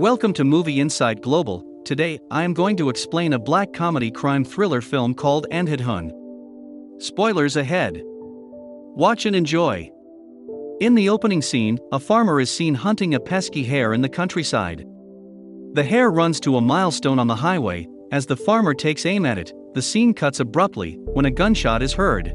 Welcome to Movie Insight Global. Today, I am going to explain a black comedy crime thriller film called Andhadhun. Spoilers ahead. Watch and enjoy. In the opening scene, a farmer is seen hunting a pesky hare in the countryside. The hare runs to a milestone on the highway. As the farmer takes aim at it, the scene cuts abruptly when a gunshot is heard.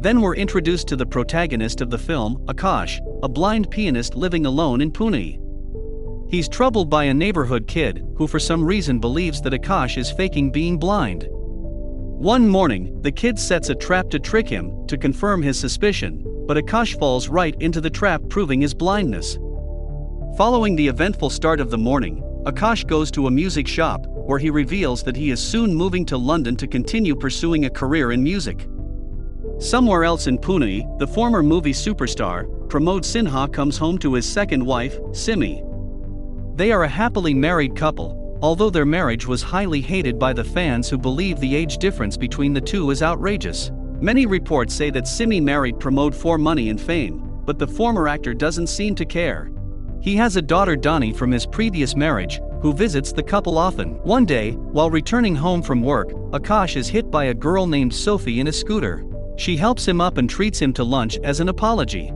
Then we're introduced to the protagonist of the film, Akash, a blind pianist living alone in Pune. He's troubled by a neighborhood kid who for some reason believes that Akash is faking being blind. One morning, the kid sets a trap to trick him to confirm his suspicion, but Akash falls right into the trap, proving his blindness. Following the eventful start of the morning, Akash goes to a music shop where he reveals that he is soon moving to London to continue pursuing a career in music. Somewhere else in Pune, the former movie superstar, Pramod Sinha, comes home to his second wife, Simi. They are a happily married couple, although their marriage was highly hated by the fans who believe the age difference between the two is outrageous. Many reports say that Simi married Pramod for money and fame, but the former actor doesn't seem to care. He has a daughter, Dani, from his previous marriage, who visits the couple often. One day, while returning home from work, Akash is hit by a girl named Sophie in a scooter. She helps him up and treats him to lunch as an apology.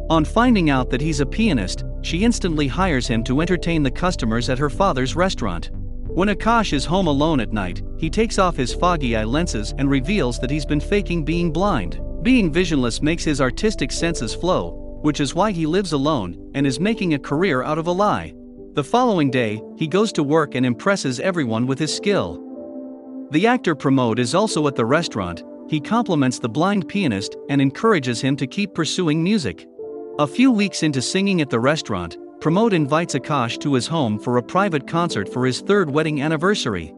On finding out that he's a pianist, she instantly hires him to entertain the customers at her father's restaurant. When Akash is home alone at night, he takes off his foggy eye lenses and reveals that he's been faking being blind. Being visionless makes his artistic senses flow, which is why he lives alone and is making a career out of a lie. The following day, he goes to work and impresses everyone with his skill. The actor Pramod is also at the restaurant. He compliments the blind pianist and encourages him to keep pursuing music. A few weeks into singing at the restaurant, Pramod invites Akash to his home for a private concert for his third wedding anniversary.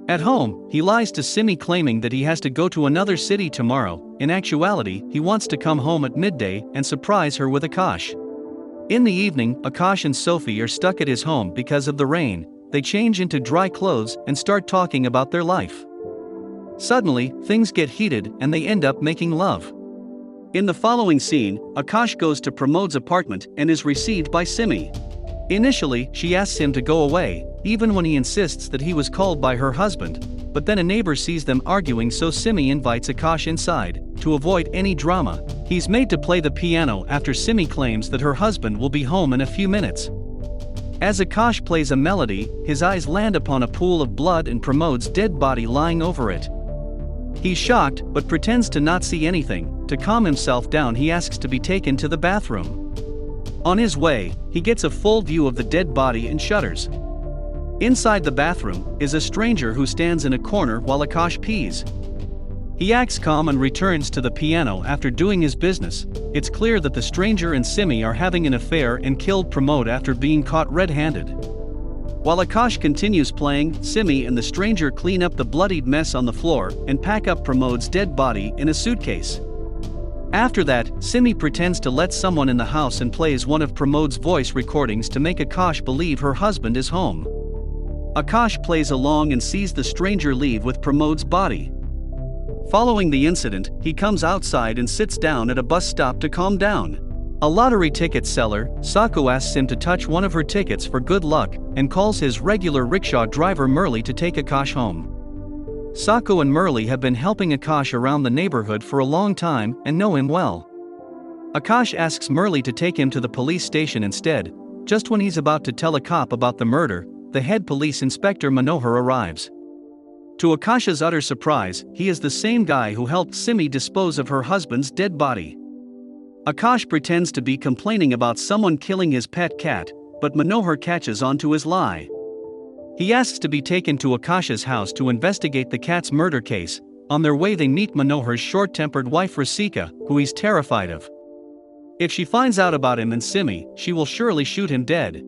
At home, he lies to Simi, claiming that he has to go to another city tomorrow. In actuality, he wants to come home at midday and surprise her with Akash. In the evening, Akash and Sophie are stuck at his home because of the rain. They change into dry clothes and start talking about their life. Suddenly, things get heated and they end up making love. In the following scene, Akash goes to Pramod's apartment and is received by Simi. Initially, she asks him to go away, even when he insists that he was called by her husband, but then a neighbor sees them arguing, so Simi invites Akash inside. To avoid any drama, he's made to play the piano after Simi claims that her husband will be home in a few minutes. As Akash plays a melody, his eyes land upon a pool of blood and Pramod's dead body lying over it. He's shocked, but pretends to not see anything. To calm himself down, he asks to be taken to the bathroom. On his way, he gets a full view of the dead body and shudders. Inside the bathroom is a stranger who stands in a corner while Akash pees. He acts calm and returns to the piano after doing his business. It's clear that the stranger and Simi are having an affair and killed Pramod after being caught red-handed. While Akash continues playing, Simi and the stranger clean up the bloodied mess on the floor and pack up Pramod's dead body in a suitcase. After that, Simi pretends to let someone in the house and plays one of Pramod's voice recordings to make Akash believe her husband is home. Akash plays along and sees the stranger leave with Pramod's body. Following the incident, he comes outside and sits down at a bus stop to calm down. A lottery ticket seller, Sako, asks him to touch one of her tickets for good luck and calls his regular rickshaw driver Murli to take Akash home. Sako and Murli have been helping Akash around the neighborhood for a long time and know him well. Akash asks Murli to take him to the police station instead. Just when he's about to tell a cop about the murder, the head police inspector Manohar arrives. To Akash's utter surprise, he is the same guy who helped Simi dispose of her husband's dead body. Akash pretends to be complaining about someone killing his pet cat, but Manohar catches on to his lie. He asks to be taken to Akash's house to investigate the cat's murder case. On their way, they meet Manohar's short-tempered wife Rasika, who he's terrified of. If she finds out about him and Simi, she will surely shoot him dead.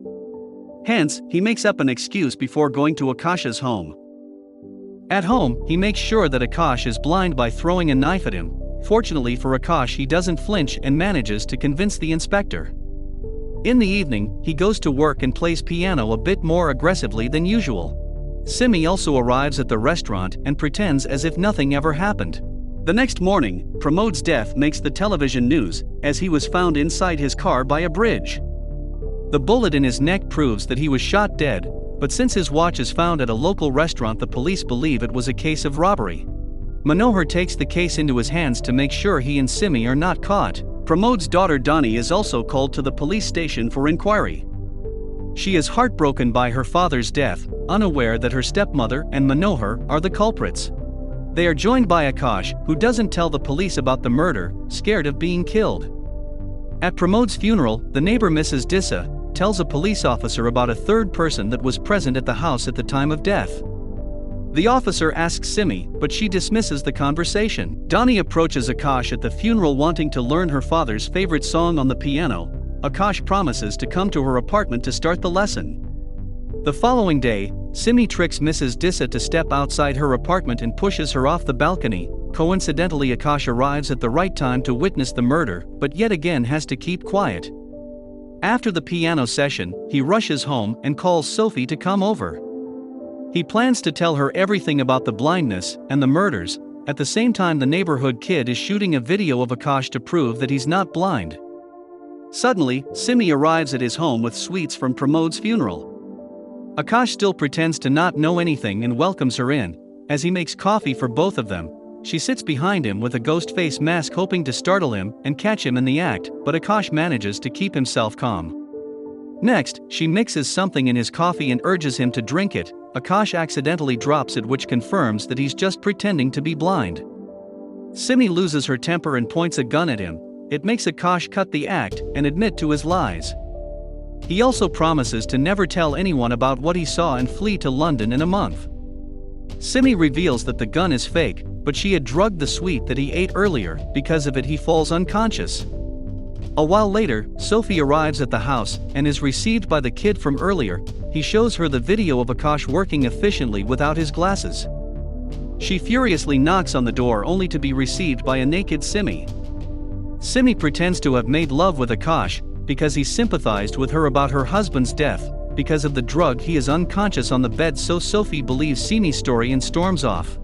Hence, he makes up an excuse before going to Akash's home. At home, he makes sure that Akash is blind by throwing a knife at him. Fortunately for Akash, he doesn't flinch and manages to convince the inspector. In the evening, he goes to work and plays piano a bit more aggressively than usual. Simi also arrives at the restaurant and pretends as if nothing ever happened. The next morning, Pramod's death makes the television news, as he was found inside his car by a bridge. The bullet in his neck proves that he was shot dead, but since his watch is found at a local restaurant, the police believe it was a case of robbery. Manohar takes the case into his hands to make sure he and Simi are not caught. Pramod's daughter Dani is also called to the police station for inquiry. She is heartbroken by her father's death, unaware that her stepmother and Manohar are the culprits. They are joined by Akash, who doesn't tell the police about the murder, scared of being killed. At Pramod's funeral, the neighbor Mrs. Dissa tells a police officer about a third person that was present at the house at the time of death. The officer asks Simi, but she dismisses the conversation. Dani approaches Akash at the funeral wanting to learn her father's favorite song on the piano. Akash promises to come to her apartment to start the lesson. The following day, Simi tricks Mrs. Dissa to step outside her apartment and pushes her off the balcony. Coincidentally, Akash arrives at the right time to witness the murder, but yet again has to keep quiet. After the piano session, he rushes home and calls Sophie to come over. He plans to tell her everything about the blindness and the murders. At the same time, the neighborhood kid is shooting a video of Akash to prove that he's not blind. Suddenly, Simi arrives at his home with sweets from Pramod's funeral. Akash still pretends to not know anything and welcomes her in. As he makes coffee for both of them, she sits behind him with a ghost face mask, hoping to startle him and catch him in the act, but Akash manages to keep himself calm. Next, she mixes something in his coffee and urges him to drink it. Akash accidentally drops it, which confirms that he's just pretending to be blind. Simi loses her temper and points a gun at him. It makes Akash cut the act and admit to his lies. He also promises to never tell anyone about what he saw and flee to London in a month. Simi reveals that the gun is fake, but she had drugged the sweet that he ate earlier. Because of it, he falls unconscious. A while later, Sophie arrives at the house and is received by the kid from earlier. He shows her the video of Akash working efficiently without his glasses. She furiously knocks on the door only to be received by a naked Simi. Simi pretends to have made love with Akash because he sympathized with her about her husband's death. Because of the drug, he is unconscious on the bed, so Sophie believes Simi's story and storms off.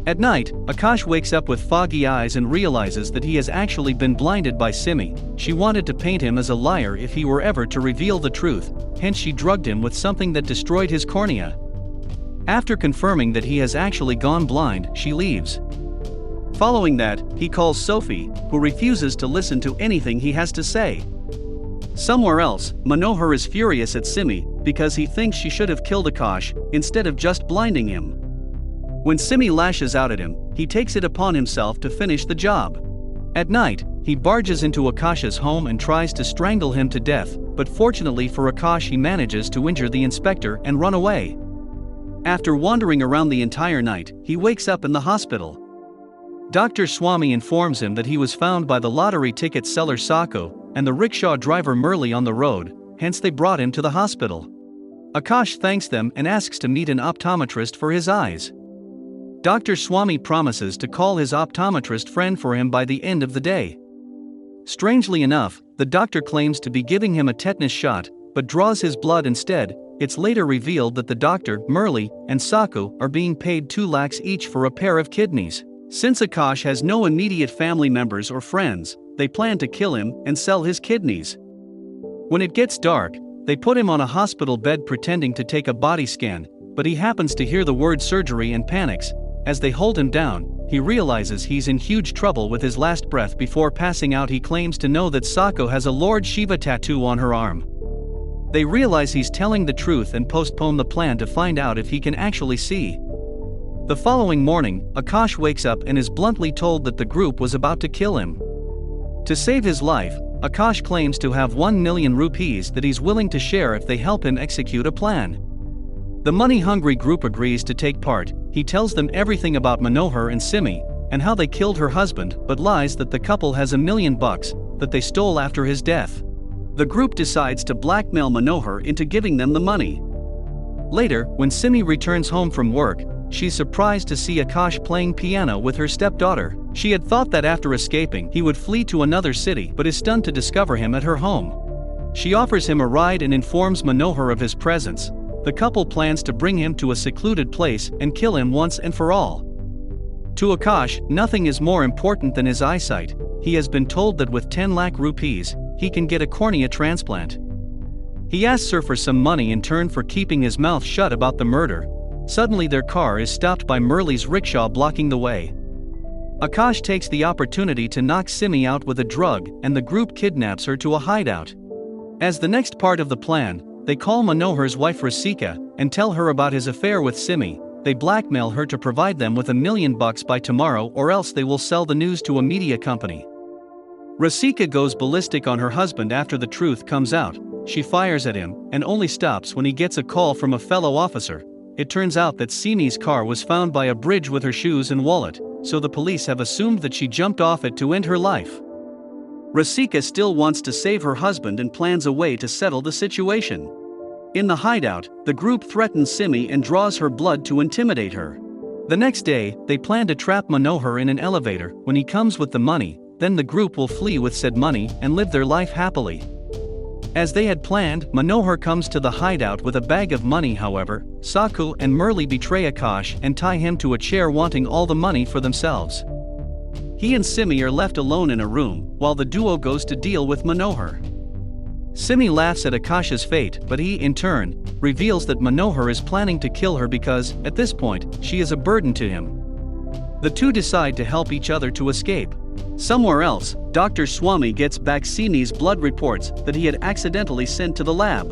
At night, Akash wakes up with foggy eyes and realizes that he has actually been blinded by Simi. She wanted to paint him as a liar if he were ever to reveal the truth, hence she drugged him with something that destroyed his cornea. After confirming that he has actually gone blind, she leaves. Following that, he calls Sophie, who refuses to listen to anything he has to say. Somewhere else, Manohar is furious at Simi because he thinks she should have killed Akash instead of just blinding him. When Simi lashes out at him, he takes it upon himself to finish the job. At night, he barges into Akash's home and tries to strangle him to death, but fortunately for Akash, he manages to injure the inspector and run away. After wandering around the entire night, he wakes up in the hospital. Dr. Swami informs him that he was found by the lottery ticket seller Sako and the rickshaw driver Murli on the road, hence they brought him to the hospital. Akash thanks them and asks to meet an optometrist for his eyes. Dr. Swami promises to call his optometrist friend for him by the end of the day. Strangely enough, the doctor claims to be giving him a tetanus shot, but draws his blood instead. It's later revealed that the doctor, Murli, and Sako are being paid 2 lakhs each for a pair of kidneys. Since Akash has no immediate family members or friends, they plan to kill him and sell his kidneys. When it gets dark, they put him on a hospital bed pretending to take a body scan, but he happens to hear the word surgery and panics. As they hold him down, he realizes he's in huge trouble. With his last breath before passing out, he claims to know that Sako has a Lord Shiva tattoo on her arm. They realize he's telling the truth and postpone the plan to find out if he can actually see. The following morning, Akash wakes up and is bluntly told that the group was about to kill him. To save his life, Akash claims to have 1 million rupees that he's willing to share if they help him execute a plan. The money-hungry group agrees to take part. He tells them everything about Manohar and Simi, and how they killed her husband, but lies that the couple has $1 million that they stole after his death. The group decides to blackmail Manohar into giving them the money. Later, when Simi returns home from work, she's surprised to see Akash playing piano with her stepdaughter. She had thought that after escaping, he would flee to another city, but is stunned to discover him at her home. She offers him a ride and informs Manohar of his presence. The couple plans to bring him to a secluded place and kill him once and for all. To Akash, nothing is more important than his eyesight. He has been told that with 10 lakh rupees, he can get a cornea transplant. He asks her for some money in turn for keeping his mouth shut about the murder. Suddenly their car is stopped by Murli's rickshaw blocking the way. Akash takes the opportunity to knock Simi out with a drug, and the group kidnaps her to a hideout. As the next part of the plan, they call Manohar's wife Rasika and tell her about his affair with Simi. They blackmail her to provide them with $1 million by tomorrow, or else they will sell the news to a media company. Rasika goes ballistic on her husband after the truth comes out. She fires at him and only stops when he gets a call from a fellow officer. It turns out that Simi's car was found by a bridge with her shoes and wallet, so the police have assumed that she jumped off it to end her life. Rasika still wants to save her husband and plans a way to settle the situation. In the hideout, the group threatens Simi and draws her blood to intimidate her. The next day, they plan to trap Manohar in an elevator. When he comes with the money, then the group will flee with said money and live their life happily. As they had planned, Manohar comes to the hideout with a bag of money. However, Saku and Murli betray Akash and tie him to a chair, wanting all the money for themselves. He and Simi are left alone in a room, while the duo goes to deal with Manohar. Simi laughs at Akash's fate, but he, in turn, reveals that Manohar is planning to kill her because, at this point, she is a burden to him. The two decide to help each other to escape. Somewhere else, Dr. Swami gets back Simi's blood reports that he had accidentally sent to the lab.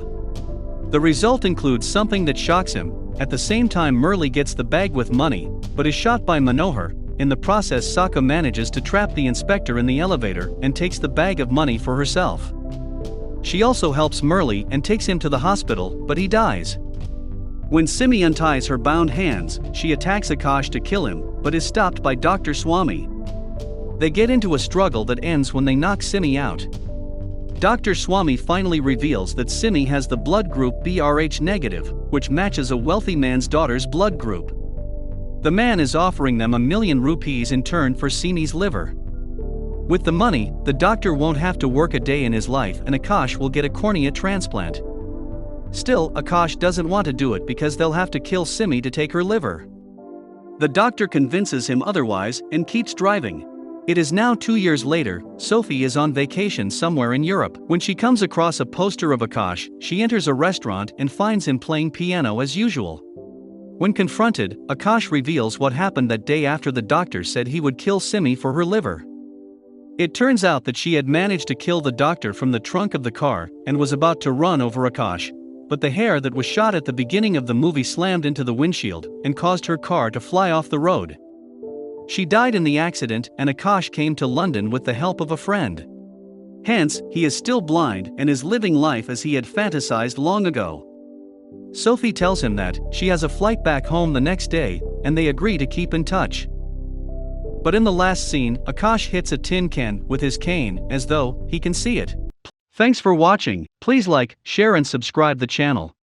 The result includes something that shocks him. At the same time, Murli gets the bag with money, but is shot by Manohar. In the process, Saka manages to trap the inspector in the elevator and takes the bag of money for herself. She also helps Murli and takes him to the hospital, but he dies. When Simi unties her bound hands, she attacks Akash to kill him, but is stopped by Dr. Swami. They get into a struggle that ends when they knock Simi out. Dr. Swami finally reveals that Simi has the blood group BRH negative, which matches a wealthy man's daughter's blood group. The man is offering them $1 million rupees in turn for Simi's liver. With the money, the doctor won't have to work a day in his life and Akash will get a cornea transplant. Still, Akash doesn't want to do it because they'll have to kill Simi to take her liver. The doctor convinces him otherwise and keeps driving. It is now 2 years later. Sophie is on vacation somewhere in Europe. When she comes across a poster of Akash, she enters a restaurant and finds him playing piano as usual. When confronted, Akash reveals what happened that day after the doctor said he would kill Simi for her liver. It turns out that she had managed to kill the doctor from the trunk of the car and was about to run over Akash, but the hair that was shot at the beginning of the movie slammed into the windshield and caused her car to fly off the road. She died in the accident, and Akash came to London with the help of a friend. Hence, he is still blind and is living life as he had fantasized long ago. Sophie tells him that she has a flight back home the next day, and they agree to keep in touch. But in the last scene, Akash hits a tin can with his cane as though he can see it. Thanks for watching. Please like, share and subscribe the channel.